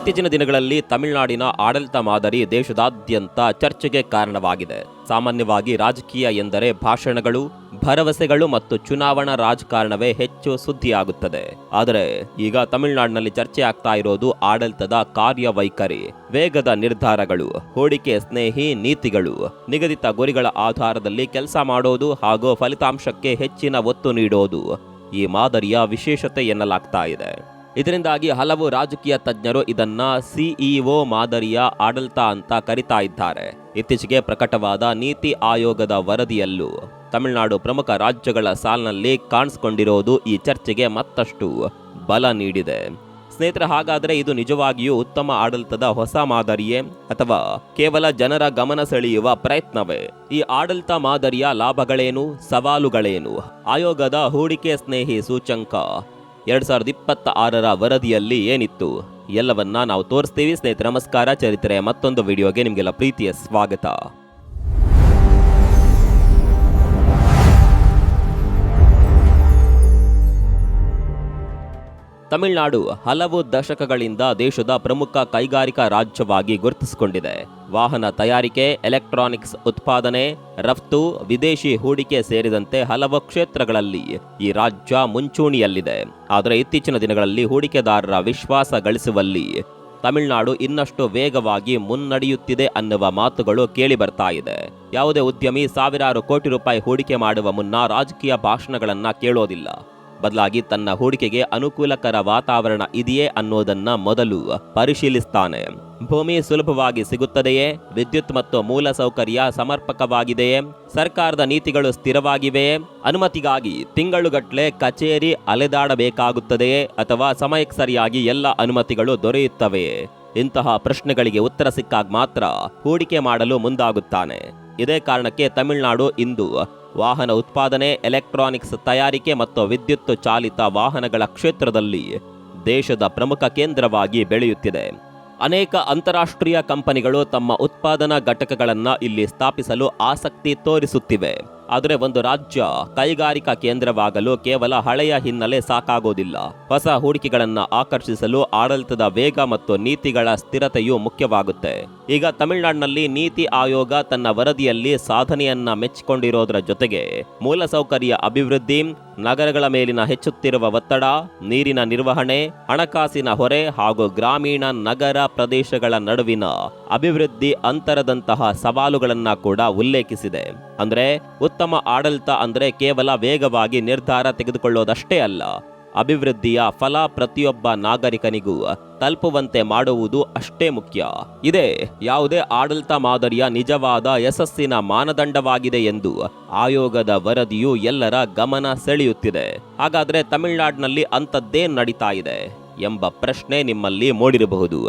ಇತ್ತೀಚಿನ ದಿನಗಳಲ್ಲಿ ತಮಿಳುನಾಡಿನ ಆಡಳಿತ ಮಾದರಿ ದೇಶದಾದ್ಯಂತ ಚರ್ಚೆಗೆ ಕಾರಣವಾಗಿದೆ. ಸಾಮಾನ್ಯವಾಗಿ ರಾಜಕೀಯ ಎಂದರೆ ಭಾಷಣಗಳು, ಭರವಸೆಗಳು ಮತ್ತು ಚುನಾವಣಾ ರಾಜಕಾರಣವೇ ಹೆಚ್ಚು ಸುದ್ದಿಯಾಗುತ್ತದೆ. ಆದರೆ ಈಗ ತಮಿಳುನಾಡಿನಲ್ಲಿ ಚರ್ಚೆ ಆಗ್ತಾ ಇರೋದು ಆಡಳಿತದ ಕಾರ್ಯವೈಖರಿ, ವೇಗದ ನಿರ್ಧಾರಗಳು, ಹೂಡಿಕೆ ಸ್ನೇಹಿ ನೀತಿಗಳು, ನಿಗದಿತ ಗುರಿಗಳ ಆಧಾರದಲ್ಲಿ ಕೆಲಸ ಮಾಡೋದು ಹಾಗೂ ಫಲಿತಾಂಶಕ್ಕೆ ಹೆಚ್ಚಿನ ಒತ್ತು ನೀಡೋದು ಈ ಮಾದರಿಯ ವಿಶೇಷತೆ ಎನ್ನಲಾಗ್ತಾ ಇದೆ. ಇದರಿಂದಾಗಿ ಹಲವು ರಾಜಕೀಯ ತಜ್ಞರು ಇದನ್ನ ಸಿಇಒ ಮಾದರಿಯ ಆಡಳಿತ ಅಂತ ಕರಿತಾ ಇದ್ದಾರೆ. ಇತ್ತೀಚೆಗೆ ಪ್ರಕಟವಾದ ನೀತಿ ಆಯೋಗದ ವರದಿಯಲ್ಲೂ ತಮಿಳುನಾಡು ಪ್ರಮುಖ ರಾಜ್ಯಗಳ ಸಾಲಿನಲ್ಲಿ ಕಾಣಿಸಿಕೊಂಡಿರೋದು ಈ ಚರ್ಚೆಗೆ ಮತ್ತಷ್ಟು ಬಲ ನೀಡಿದೆ. ಸ್ನೇಹಿತರೆ, ಹಾಗಾದರೆ ಇದು ನಿಜವಾಗಿಯೂ ಉತ್ತಮ ಆಡಳಿತದ ಹೊಸ ಮಾದರಿಯೇ ಅಥವಾ ಕೇವಲ ಜನರ ಗಮನ ಸೆಳೆಯುವ ಪ್ರಯತ್ನವೇ? ಈ ಆಡಳಿತ ಮಾದರಿಯ ಲಾಭಗಳೇನು, ಸವಾಲುಗಳೇನು? ಆಯೋಗದ ಹೂಡಿಕೆ ಸ್ನೇಹಿ ಸೂಚ್ಯಂಕ 2026ರ ವರದಿಯಲ್ಲಿ ಏನಿತ್ತು ಎಲ್ಲವನ್ನ ನಾವು ತೋರಿಸ್ತೀವಿ. ಸ್ನೇಹಿತರೆ ನಮಸ್ಕಾರ, ಚರಿತ್ರೆ ಮತ್ತೊಂದು ವಿಡಿಯೋಗೆ ನಿಮಗೆಲ್ಲ ಪ್ರೀತಿಯ ಸ್ವಾಗತ. ತಮಿಳುನಾಡು ಹಲವು ದಶಕಗಳಿಂದ ದೇಶದ ಪ್ರಮುಖ ಕೈಗಾರಿಕಾ ರಾಜ್ಯವಾಗಿ ಗುರುತಿಸಿಕೊಂಡಿದೆ. ವಾಹನ ತಯಾರಿಕೆ, ಎಲೆಕ್ಟ್ರಾನಿಕ್ಸ್ ಉತ್ಪಾದನೆ, ರಫ್ತು, ವಿದೇಶಿ ಹೂಡಿಕೆ ಸೇರಿದಂತೆ ಹಲವು ಕ್ಷೇತ್ರಗಳಲ್ಲಿ ಈ ರಾಜ್ಯ ಮುಂಚೂಣಿಯಲ್ಲಿದೆ. ಆದರೆ ಇತ್ತೀಚಿನ ದಿನಗಳಲ್ಲಿ ಹೂಡಿಕೆದಾರರ ವಿಶ್ವಾಸ ಗಳಿಸುವಲ್ಲಿ ತಮಿಳುನಾಡು ಇನ್ನಷ್ಟು ವೇಗವಾಗಿ ಮುನ್ನಡೆಯುತ್ತಿದೆ ಅನ್ನುವ ಮಾತುಗಳು ಕೇಳಿ ಬರ್ತಾ ಇದೆ. ಯಾವುದೇ ಉದ್ಯಮಿ ಸಾವಿರಾರು ಕೋಟಿ ರೂಪಾಯಿ ಹೂಡಿಕೆ ಮಾಡುವ ಮುನ್ನ ರಾಜಕೀಯ ಭಾಷಣಗಳನ್ನ ಕೇಳೋದಿಲ್ಲ. ಬದಲಾಗಿ ತನ್ನ ಹೂಡಿಕೆಗೆ ಅನುಕೂಲಕರ ವಾತಾವರಣ ಇದೆಯೇ ಅನ್ನೋದನ್ನ ಮೊದಲು ಪರಿಶೀಲಿಸ್ತಾನೆ. ಭೂಮಿ ಸುಲಭವಾಗಿ ಸಿಗುತ್ತದೆಯೇ? ವಿದ್ಯುತ್ ಮತ್ತು ಮೂಲ ಸೌಕರ್ಯ ಸಮರ್ಪಕವಾಗಿದೆಯೇ? ಸರ್ಕಾರದ ನೀತಿಗಳು ಸ್ಥಿರವಾಗಿವೆಯೇ? ಅನುಮತಿಗಾಗಿ ತಿಂಗಳುಗಟ್ಟಲೆ ಕಚೇರಿ ಅಲೆದಾಡಬೇಕಾಗುತ್ತದೆಯೇ ಅಥವಾ ಸಮಯಕ್ಕೆ ಸರಿಯಾಗಿ ಎಲ್ಲ ಅನುಮತಿಗಳು ದೊರೆಯುತ್ತವೆಯೇ? ಇಂತಹ ಪ್ರಶ್ನೆಗಳಿಗೆ ಉತ್ತರ ಸಿಕ್ಕಾಗ ಮಾತ್ರ ಹೂಡಿಕೆ ಮಾಡಲು ಮುಂದಾಗುತ್ತಾನೆ. ಇದೇ ಕಾರಣಕ್ಕೆ ತಮಿಳುನಾಡು ಇಂದು ವಾಹನ ಉತ್ಪಾದನೆ, ಎಲೆಕ್ಟ್ರಾನಿಕ್ಸ್ ತಯಾರಿಕೆ ಮತ್ತು ವಿದ್ಯುತ್ ಚಾಲಿತ ವಾಹನಗಳ ಕ್ಷೇತ್ರದಲ್ಲಿ ದೇಶದ ಪ್ರಮುಖ ಕೇಂದ್ರವಾಗಿ ಬೆಳೆಯುತ್ತಿದೆ. ಅನೇಕ ಅಂತಾರಾಷ್ಟ್ರೀಯ ಕಂಪನಿಗಳು ತಮ್ಮ ಉತ್ಪಾದನಾ ಘಟಕಗಳನ್ನು ಇಲ್ಲಿ ಸ್ಥಾಪಿಸಲು ಆಸಕ್ತಿ ತೋರಿಸುತ್ತಿವೆ. ಆದರೆ ಒಂದು ರಾಜ್ಯ ಕೈಗಾರಿಕಾ ಕೇಂದ್ರವಾಗಲು ಕೇವಲ ಹಳೆಯ ಹಿನ್ನೆಲೆ ಸಾಕಾಗೋದಿಲ್ಲ. ಹೊಸ ಹೂಡಿಕೆಗಳನ್ನು ಆಕರ್ಷಿಸಲು ಆಡಳಿತದ ವೇಗ ಮತ್ತು ನೀತಿಗಳ ಸ್ಥಿರತೆಯು ಮುಖ್ಯವಾಗುತ್ತೆ. ಈಗ ತಮಿಳುನಾಡಿನಲ್ಲಿ ನೀತಿ ಆಯೋಗ ತನ್ನ ವರದಿಯಲ್ಲಿ ಸಾಧನೆಯನ್ನ ಮೆಚ್ಚಿಕೊಂಡಿರೋದರ ಜೊತೆಗೆ ಮೂಲಸೌಕರ್ಯ ಅಭಿವೃದ್ಧಿ, ನಗರಗಳ ಮೇಲಿನ ಹೆಚ್ಚುತ್ತಿರುವ ಒತ್ತಡ, ನೀರಿನ ನಿರ್ವಹಣೆ, ಹಣಕಾಸಿನ ಹೊರೆ ಹಾಗೂ ಗ್ರಾಮೀಣ ನಗರ ಪ್ರದೇಶಗಳ ನಡುವಿನ ಅಭಿವೃದ್ಧಿ ಅಂತರದಂತಹ ಸವಾಲುಗಳನ್ನ ಕೂಡ ಉಲ್ಲೇಖಿಸಿದೆ. ಅಂದ್ರೆ ಉತ್ತಮ ಆಡಳಿತ ಅಂದ್ರೆ ಕೇವಲ ವೇಗವಾಗಿ ನಿರ್ಧಾರ ತೆಗೆದುಕೊಳ್ಳೋದಷ್ಟೇ ಅಲ್ಲ, ಅಭಿವೃದ್ಧಿಯ ಫಲ ಪ್ರತಿಯೊಬ್ಬ ನಾಗರಿಕನಿಗೂ ತಲುಪುವಂತೆ ಮಾಡುವುದು ಅಷ್ಟೇ ಮುಖ್ಯ. ಇದೇ ಯಾವುದೇ ಆಡಳಿತ ಮಾದರಿಯ ನಿಜವಾದ ಯಶಸ್ಸಿನ ಮಾನದಂಡವಾಗಿದೆ ಎಂದು ಆಯೋಗದ ವರದಿಯು ಎಲ್ಲರ ಗಮನ ಸೆಳೆಯುತ್ತಿದೆ. ಹಾಗಾದ್ರೆ ತಮಿಳುನಾಡಿನಲ್ಲಿ ಅಂಥದ್ದೇನು ನಡೀತಾ ಇದೆ ಎಂಬ ಪ್ರಶ್ನೆ ನಿಮ್ಮಲ್ಲಿ ಮೂಡಿರಬಹುದು.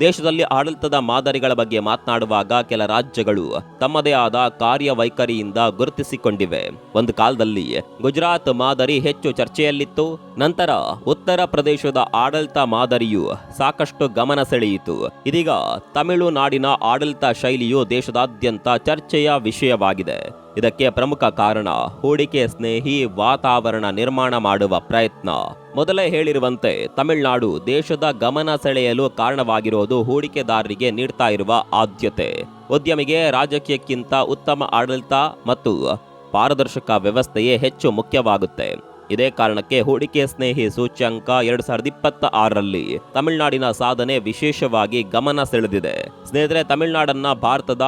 ದೇಶದಲ್ಲಿ ಆಡಳಿತದ ಮಾದರಿಗಳ ಬಗ್ಗೆ ಮಾತನಾಡುವಾಗ ಕೆಲ ರಾಜ್ಯಗಳು ತಮ್ಮದೇ ಆದ ಕಾರ್ಯವೈಖರಿಯಿಂದ ಗುರುತಿಸಿಕೊಂಡಿವೆ. ಒಂದು ಕಾಲದಲ್ಲಿ ಗುಜರಾತ್ ಮಾದರಿ ಹೆಚ್ಚು ಚರ್ಚೆಯಲ್ಲಿತ್ತು. ನಂತರ ಉತ್ತರ ಪ್ರದೇಶದ ಆಡಳಿತ ಮಾದರಿಯು ಸಾಕಷ್ಟು ಗಮನ ಸೆಳೆಯಿತು. ಇದೀಗ ತಮಿಳುನಾಡಿನ ಆಡಳಿತ ಶೈಲಿಯು ದೇಶದಾದ್ಯಂತ ಚರ್ಚೆಯ ವಿಷಯವಾಗಿದೆ. ಇದಕ್ಕೆ ಪ್ರಮುಖ ಕಾರಣ ಹೂಡಿಕೆ ಸ್ನೇಹಿ ವಾತಾವರಣ ನಿರ್ಮಾಣ ಮಾಡುವ ಪ್ರಯತ್ನ. ಮೊದಲೇ ಹೇಳಿರುವಂತೆ ತಮಿಳುನಾಡು ದೇಶದ ಗಮನ ಸೆಳೆಯಲು ಕಾರಣವಾಗಿರೋದು ಹೂಡಿಕೆದಾರರಿಗೆ ನೀಡ್ತಾ ಇರುವ ಆದ್ಯತೆ. ಉದ್ಯಮಿಗೆ ರಾಜಕೀಯಕ್ಕಿಂತ ಉತ್ತಮ ಆಡಳಿತ ಮತ್ತು ಪಾರದರ್ಶಕ ವ್ಯವಸ್ಥೆಯೇ ಹೆಚ್ಚು ಮುಖ್ಯವಾಗುತ್ತೆ. ಇದೇ ಕಾರಣಕ್ಕೆ ಹೂಡಿಕೆ ಸ್ನೇಹಿ ಸೂಚ್ಯಂಕ 2026ರಲ್ಲಿ ತಮಿಳುನಾಡಿನ ಸಾಧನೆ ವಿಶೇಷವಾಗಿ ಗಮನ ಸೆಳೆದಿದೆ. ಸ್ನೇಹಿತರೆ, ತಮಿಳುನಾಡನ್ನ ಭಾರತದ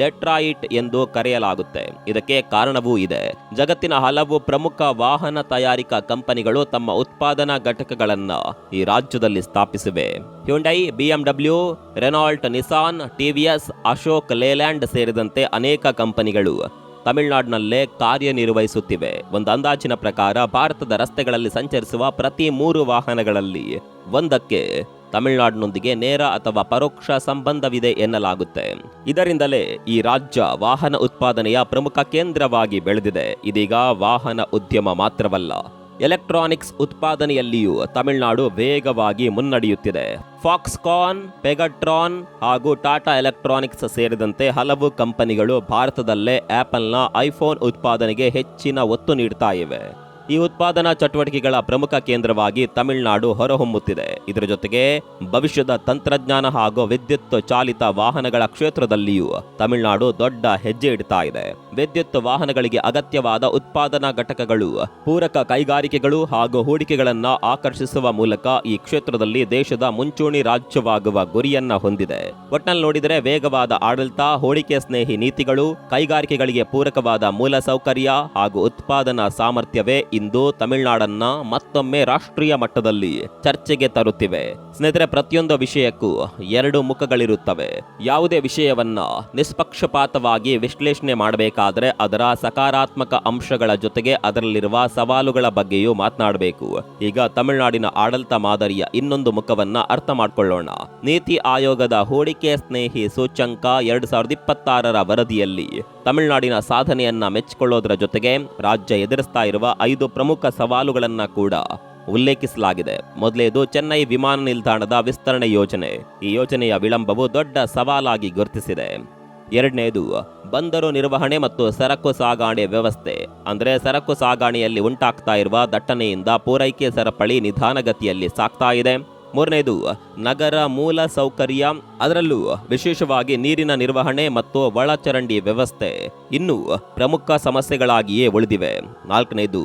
ಡೆಟ್ರಾಯಿಟ್ ಎಂದು ಕರೆಯಲಾಗುತ್ತೆ. ಇದಕ್ಕೆ ಕಾರಣವೂ ಇದೆ. ಜಗತ್ತಿನ ಹಲವು ಪ್ರಮುಖ ವಾಹನ ತಯಾರಿಕಾ ಕಂಪನಿಗಳು ತಮ್ಮ ಉತ್ಪಾದನಾ ಘಟಕಗಳನ್ನ ಈ ರಾಜ್ಯದಲ್ಲಿ ಸ್ಥಾಪಿಸಿವೆ. Hyundai, BMW, Renault, Nissan, TVS, Ashok Leyland ಸೇರಿದಂತೆ ಅನೇಕ ಕಂಪನಿಗಳು ತಮಿಳುನಾಡಿನಲ್ಲೇ ಕಾರ್ಯನಿರ್ವಹಿಸುತ್ತಿವೆ. ಒಂದು ಅಂದಾಜಿನ ಪ್ರಕಾರ ಭಾರತದ ರಸ್ತೆಗಳಲ್ಲಿ ಸಂಚರಿಸುವ ಪ್ರತಿ 3 ವಾಹನಗಳಲ್ಲಿ ಒಂದಕ್ಕೆ ತಮಿಳುನಾಡಿನೊಂದಿಗೆ ನೇರ ಅಥವಾ ಪರೋಕ್ಷ ಸಂಬಂಧವಿದೆ ಎನ್ನಲಾಗುತ್ತೆ. ಇದರಿಂದಲೇ ಈ ರಾಜ್ಯ ವಾಹನ ಉತ್ಪಾದನೆಯ ಪ್ರಮುಖ ಕೇಂದ್ರವಾಗಿ ಬೆಳೆದಿದೆ. ಇದೀಗ ವಾಹನ ಉದ್ಯಮ ಮಾತ್ರವಲ್ಲ, ಎಲೆಕ್ಟ್ರಾನಿಕ್ಸ್ ಉತ್ಪಾದನೆಯಲ್ಲಿಯೂ ತಮಿಳುನಾಡು ವೇಗವಾಗಿ ಮುನ್ನಡೆಯುತ್ತಿದೆ. ಫಾಕ್ಸ್ಕಾನ್, ಪೆಗಾಟ್ರಾನ್ ಹಾಗೂ ಟಾಟಾ ಎಲೆಕ್ಟ್ರಾನಿಕ್ಸ್ ಸೇರಿದಂತೆ ಹಲವು ಕಂಪನಿಗಳು ಭಾರತದಲ್ಲೇ ಆಪಲ್ನ ಐಫೋನ್ ಉತ್ಪಾದನೆಗೆ ಹೆಚ್ಚಿನ ಒತ್ತು ನೀಡ್ತಾ ಇವೆ. ಈ ಉತ್ಪಾದನಾ ಚಟುವಟಿಕೆಗಳ ಪ್ರಮುಖ ಕೇಂದ್ರವಾಗಿ ತಮಿಳುನಾಡು ಹೊರಹೊಮ್ಮುತ್ತಿದೆ. ಇದರ ಜೊತೆಗೆ ಭವಿಷ್ಯದ ತಂತ್ರಜ್ಞಾನ ಹಾಗೂ ವಿದ್ಯುತ್ ಚಾಲಿತ ವಾಹನಗಳ ಕ್ಷೇತ್ರದಲ್ಲಿಯೂ ತಮಿಳುನಾಡು ದೊಡ್ಡ ಹೆಜ್ಜೆ ಇಡ್ತಾ ಇದೆ. ವಿದ್ಯುತ್ ವಾಹನಗಳಿಗೆ ಅಗತ್ಯವಾದ ಉತ್ಪಾದನಾ ಘಟಕಗಳು, ಪೂರಕ ಕೈಗಾರಿಕೆಗಳು ಹಾಗೂ ಹೂಡಿಕೆಗಳನ್ನ ಆಕರ್ಷಿಸುವ ಮೂಲಕ ಈ ಕ್ಷೇತ್ರದಲ್ಲಿ ದೇಶದ ಮುಂಚೂಣಿ ರಾಜ್ಯವಾಗುವ ಗುರಿಯನ್ನ ಹೊಂದಿದೆ. ಒಟ್ನಲ್ಲಿ ನೋಡಿದರೆ ವೇಗವಾದ ಆಡಳಿತ, ಹೂಡಿಕೆ ಸ್ನೇಹಿ ನೀತಿಗಳು, ಕೈಗಾರಿಕೆಗಳಿಗೆ ಪೂರಕವಾದ ಮೂಲಸೌಕರ್ಯ ಹಾಗೂ ಉತ್ಪಾದನಾ ಸಾಮರ್ಥ್ಯವೇ ಇಂದು ತಮಿಳುನಾಡನ್ನ ಮತ್ತೊಮ್ಮೆ ರಾಷ್ಟ್ರೀಯ ಮಟ್ಟದಲ್ಲಿ ಚರ್ಚೆಗೆ ತರುತ್ತಿವೆ. ಸ್ನೇಹಿತರೆ, ಪ್ರತಿಯೊಂದು ವಿಷಯಕ್ಕೂ ಎರಡು ಮುಖಗಳಿರುತ್ತವೆ. ಯಾವುದೇ ವಿಷಯವನ್ನ ನಿಷ್ಪಕ್ಷಪಾತವಾಗಿ ವಿಶ್ಲೇಷಣೆ ಮಾಡಬೇಕಾದ್ರೆ ಅದರ ಸಕಾರಾತ್ಮಕ ಅಂಶಗಳ ಜೊತೆಗೆ ಅದರಲ್ಲಿರುವ ಸವಾಲುಗಳ ಬಗ್ಗೆಯೂ ಮಾತನಾಡಬೇಕು. ಈಗ ತಮಿಳುನಾಡಿನ ಆಡಳಿತ ಮಾದರಿಯ ಇನ್ನೊಂದು ಮುಖವನ್ನ ಅರ್ಥ ಮಾಡಿಕೊಳ್ಳೋಣ. ನೀತಿ ಆಯೋಗದ ಹೂಡಿಕೆ ಸ್ನೇಹಿ ಸೂಚ್ಯಂಕ 2026ರ ವರದಿಯಲ್ಲಿ ತಮಿಳುನಾಡಿನ ಸಾಧನೆಯನ್ನ ಮೆಚ್ಚಿಕೊಳ್ಳೋದರ ಜೊತೆಗೆ ರಾಜ್ಯ ಎದುರಿಸ್ತಾ ಇರುವ 5 ಪ್ರಮುಖ ಸವಾಲುಗಳನ್ನ ಕೂಡ ಉಲ್ಲೇಖಿಸಲಾಗಿದೆ. ಮೊದಲೇದು ಚೆನ್ನೈ ವಿಮಾನ ನಿಲ್ದಾಣದ ವಿಸ್ತರಣೆ ಯೋಜನೆ. ಈ ಯೋಜನೆಯ ವಿಳಂಬವು ದೊಡ್ಡ ಸವಾಲಾಗಿ ಗುರುತಿಸಿದೆ. ಎರಡನೇದು ಬಂದರು ನಿರ್ವಹಣೆ ಮತ್ತು ಸರಕು ಸಾಗಣೆ ವ್ಯವಸ್ಥೆ. ಅಂದರೆ ಸರಕು ಸಾಗಣೆಯಲ್ಲಿ ಉಂಟಾಗ್ತಾ ಇರುವ ದಟ್ಟಣೆಯಿಂದ ಪೂರೈಕೆ ಸರಪಳಿ ನಿಧಾನಗತಿಯಲ್ಲಿ ಸಾಗ್ತಾ ಇದೆ. ಮೂರನೇದು ನಗರ ಮೂಲ ಸೌಕರ್ಯ, ಅದರಲ್ಲೂ ವಿಶೇಷವಾಗಿ ನೀರಿನ ನಿರ್ವಹಣೆ ಮತ್ತು ಒಳಚರಂಡಿ ವ್ಯವಸ್ಥೆ ಇನ್ನೂ ಪ್ರಮುಖ ಸಮಸ್ಯೆಗಳಾಗಿಯೇ ಉಳಿದಿವೆ. ನಾಲ್ಕನೇದು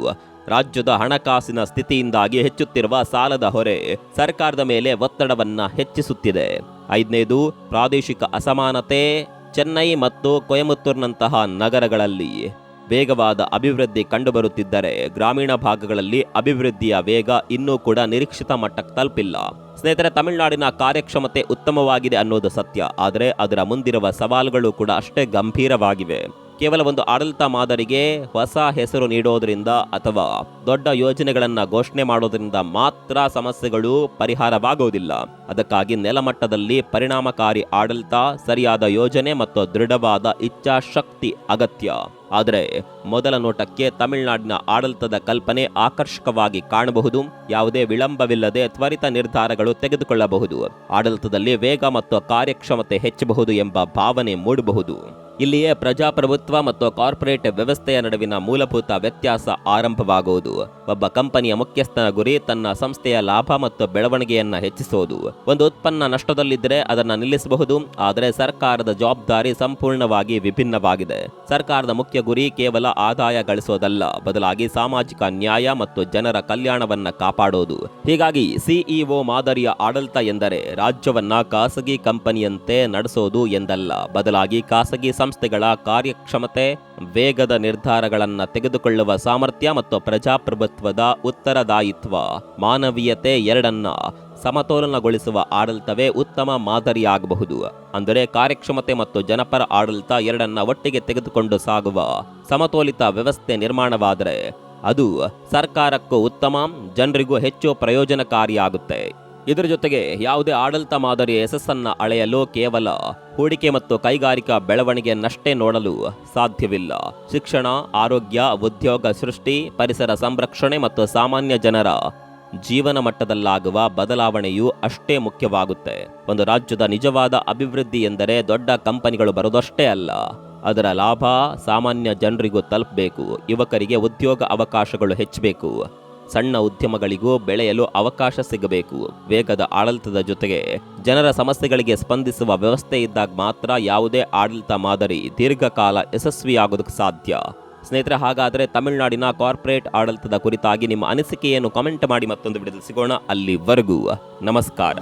ರಾಜ್ಯದ ಹಣಕಾಸಿನ ಸ್ಥಿತಿಯಿಂದಾಗಿ ಹೆಚ್ಚುತ್ತಿರುವ ಸಾಲದ ಹೊರೆ ಸರ್ಕಾರದ ಮೇಲೆ ಒತ್ತಡವನ್ನ ಹೆಚ್ಚಿಸುತ್ತಿದೆ. ಐದನೇದು ಪ್ರಾದೇಶಿಕ ಅಸಮಾನತೆ. ಚೆನ್ನೈ ಮತ್ತು ಕೊಯಮತ್ತೂರಿನಂತಹ ನಗರಗಳಲ್ಲಿ ವೇಗವಾದ ಅಭಿವೃದ್ಧಿ ಕಂಡುಬರುತ್ತಿದ್ದರೆ ಗ್ರಾಮೀಣ ಭಾಗಗಳಲ್ಲಿ ಅಭಿವೃದ್ಧಿಯ ವೇಗ ಇನ್ನೂ ಕೂಡ ನಿರೀಕ್ಷಿತ ಮಟ್ಟಕ್ಕೆ ತಲುಪಿಲ್ಲ. ಸ್ನೇಹಿತರೆ, ತಮಿಳುನಾಡಿನ ಕಾರ್ಯಕ್ಷಮತೆ ಉತ್ತಮವಾಗಿದೆ ಅನ್ನೋದು ಸತ್ಯ, ಆದರೆ ಅದರ ಮುಂದಿರುವ ಸವಾಲುಗಳು ಕೂಡ ಅಷ್ಟೇ ಗಂಭೀರವಾಗಿವೆ. ಕೇವಲ ಒಂದು ಆಡಳಿತ ಮಾದರಿಗೆ ಹೊಸ ಹೆಸರು ನೀಡೋದ್ರಿಂದ ಅಥವಾ ದೊಡ್ಡ ಯೋಜನೆಗಳನ್ನ ಘೋಷಣೆ ಮಾಡೋದ್ರಿಂದ ಮಾತ್ರ ಸಮಸ್ಯೆಗಳು ಪರಿಹಾರವಾಗುವುದಿಲ್ಲ. ಅದಕ್ಕಾಗಿ ನೆಲಮಟ್ಟದಲ್ಲಿ ಪರಿಣಾಮಕಾರಿ ಆಡಳಿತ, ಸರಿಯಾದ ಯೋಜನೆ ಮತ್ತು ದೃಢವಾದ ಇಚ್ಛಾಶಕ್ತಿ ಅಗತ್ಯ. ಆದರೆ ಮೊದಲ ನೋಟಕ್ಕೆ ತಮಿಳುನಾಡಿನ ಆಡಳಿತದ ಕಲ್ಪನೆ ಆಕರ್ಷಕವಾಗಿ ಕಾಣಬಹುದು. ಯಾವುದೇ ವಿಳಂಬವಿಲ್ಲದೆ ತ್ವರಿತ ನಿರ್ಧಾರಗಳು ತೆಗೆದುಕೊಳ್ಳಬಹುದು. ಆಡಳಿತದಲ್ಲಿ ವೇಗ ಮತ್ತು ಕಾರ್ಯಕ್ಷಮತೆ ಹೆಚ್ಚಬಹುದು ಎಂಬ ಭಾವನೆ ಮೂಡಬಹುದು. ಇಲ್ಲಿಯೇ ಪ್ರಜಾಪ್ರಭುತ್ವ ಮತ್ತು ಕಾರ್ಪೊರೇಟ್ ವ್ಯವಸ್ಥೆಯ ನಡುವಿನ ಮೂಲಭೂತ ವ್ಯತ್ಯಾಸ ಆರಂಭವಾಗುವುದು. ಒಬ್ಬ ಕಂಪನಿಯ ಮುಖ್ಯಸ್ಥನ ಗುರಿ ತನ್ನ ಸಂಸ್ಥೆಯ ಲಾಭ ಮತ್ತು ಬೆಳವಣಿಗೆಯನ್ನ ಹೆಚ್ಚಿಸುವುದು. ಒಂದು ಉತ್ಪನ್ನ ನಷ್ಟದಲ್ಲಿದ್ದರೆ ಅದನ್ನು ನಿಲ್ಲಿಸಬಹುದು, ಆದರೆ ಸರ್ಕಾರದ ಜವಾಬ್ದಾರಿ ಸಂಪೂರ್ಣವಾಗಿ ವಿಭಿನ್ನವಾಗಿದೆ. ಸರ್ಕಾರದ ಮುಖ್ಯ ಗುರಿ ಕೇವಲ ಆದಾಯ ಗಳಿಸೋದಲ್ಲ, ಬದಲಾಗಿ ಸಾಮಾಜಿಕ ನ್ಯಾಯ ಮತ್ತು ಜನರ ಕಲ್ಯಾಣವನ್ನ ಕಾಪಾಡೋದು. ಹೀಗಾಗಿ ಸಿಇಒ ಮಾದರಿಯ ಆಡಳಿತ ಎಂದರೆ ರಾಜ್ಯವನ್ನ ಖಾಸಗಿ ಕಂಪನಿಯಂತೆ ನಡೆಸೋದು ಎಂದಲ್ಲ, ಬದಲಾಗಿ ಖಾಸಗಿ ಸಂಸ್ಥೆಗಳ ಕಾರ್ಯಕ್ಷಮತೆ, ವೇಗದ ನಿರ್ಧಾರಗಳನ್ನು ತೆಗೆದುಕೊಳ್ಳುವ ಸಾಮರ್ಥ್ಯ ಮತ್ತು ಪ್ರಜಾಪ್ರಭುತ್ವದ ಉತ್ತರದಾಯಿತ್ವ, ಮಾನವೀಯತೆ ಎರಡನ್ನ ಸಮತೋಲನಗೊಳಿಸುವ ಆಡಳಿತವೇ ಉತ್ತಮ ಮಾದರಿಯಾಗಬಹುದು. ಅಂದರೆ ಕಾರ್ಯಕ್ಷಮತೆ ಮತ್ತು ಜನಪರ ಆಡಳಿತ ಎರಡನ್ನ ಒಟ್ಟಿಗೆ ತೆಗೆದುಕೊಂಡು ಸಾಗುವ ಸಮತೋಲಿತ ವ್ಯವಸ್ಥೆ ನಿರ್ಮಾಣವಾದರೆ ಅದು ಸರ್ಕಾರಕ್ಕೂ ಉತ್ತಮ, ಜನರಿಗೂ ಹೆಚ್ಚು ಪ್ರಯೋಜನಕಾರಿಯಾಗುತ್ತೆ. ಇದರ ಜೊತೆಗೆ ಯಾವುದೇ ಆಡಳಿತ ಮಾದರಿಯ ಯಶಸ್ಸನ್ನ ಅಳೆಯಲು ಕೇವಲ ಹೂಡಿಕೆ ಮತ್ತು ಕೈಗಾರಿಕಾ ಬೆಳವಣಿಗೆಯನ್ನಷ್ಟೇ ನೋಡಲು ಸಾಧ್ಯವಿಲ್ಲ. ಶಿಕ್ಷಣ, ಆರೋಗ್ಯ, ಉದ್ಯೋಗ ಸೃಷ್ಟಿ, ಪರಿಸರ ಸಂರಕ್ಷಣೆ ಮತ್ತು ಸಾಮಾನ್ಯ ಜನರ ಜೀವನ ಮಟ್ಟದಲ್ಲಾಗುವ ಬದಲಾವಣೆಯು ಅಷ್ಟೇ ಮುಖ್ಯವಾಗುತ್ತೆ. ಒಂದು ರಾಜ್ಯದ ನಿಜವಾದ ಅಭಿವೃದ್ಧಿ ಎಂದರೆ ದೊಡ್ಡ ಕಂಪನಿಗಳು ಬರೋದಷ್ಟೇ ಅಲ್ಲ, ಅದರ ಲಾಭ ಸಾಮಾನ್ಯ ಜನರಿಗೂ ತಲುಪಬೇಕು. ಯುವಕರಿಗೆ ಉದ್ಯೋಗ ಅವಕಾಶಗಳು ಹೆಚ್ಚಬೇಕು, ಸಣ್ಣ ಉದ್ಯಮಗಳಿಗೂ ಬೆಳೆಯಲು ಅವಕಾಶ ಸಿಗಬೇಕು. ವೇಗದ ಆಡಳಿತದ ಜೊತೆಗೆ ಜನರ ಸಮಸ್ಯೆಗಳಿಗೆ ಸ್ಪಂದಿಸುವ ವ್ಯವಸ್ಥೆ ಇದ್ದಾಗ ಮಾತ್ರ ಯಾವುದೇ ಆಡಳಿತ ಮಾದರಿ ದೀರ್ಘಕಾಲ ಯಶಸ್ವಿಯಾಗೋದಕ್ಕೆ ಸಾಧ್ಯ. ಸ್ನೇಹಿತರೆ, ಹಾಗಾದರೆ ತಮಿಳುನಾಡಿನ ಕಾರ್ಪೊರೇಟ್ ಆಡಳಿತದ ಕುರಿತಾಗಿ ನಿಮ್ಮ ಅನಿಸಿಕೆಯನ್ನು ಕಾಮೆಂಟ್ ಮಾಡಿ. ಮತ್ತೊಂದು ವಿಡಿಯೋದಲ್ಲಿ ಸಿಗೋಣ. ಅಲ್ಲಿವರೆಗೂ ನಮಸ್ಕಾರ.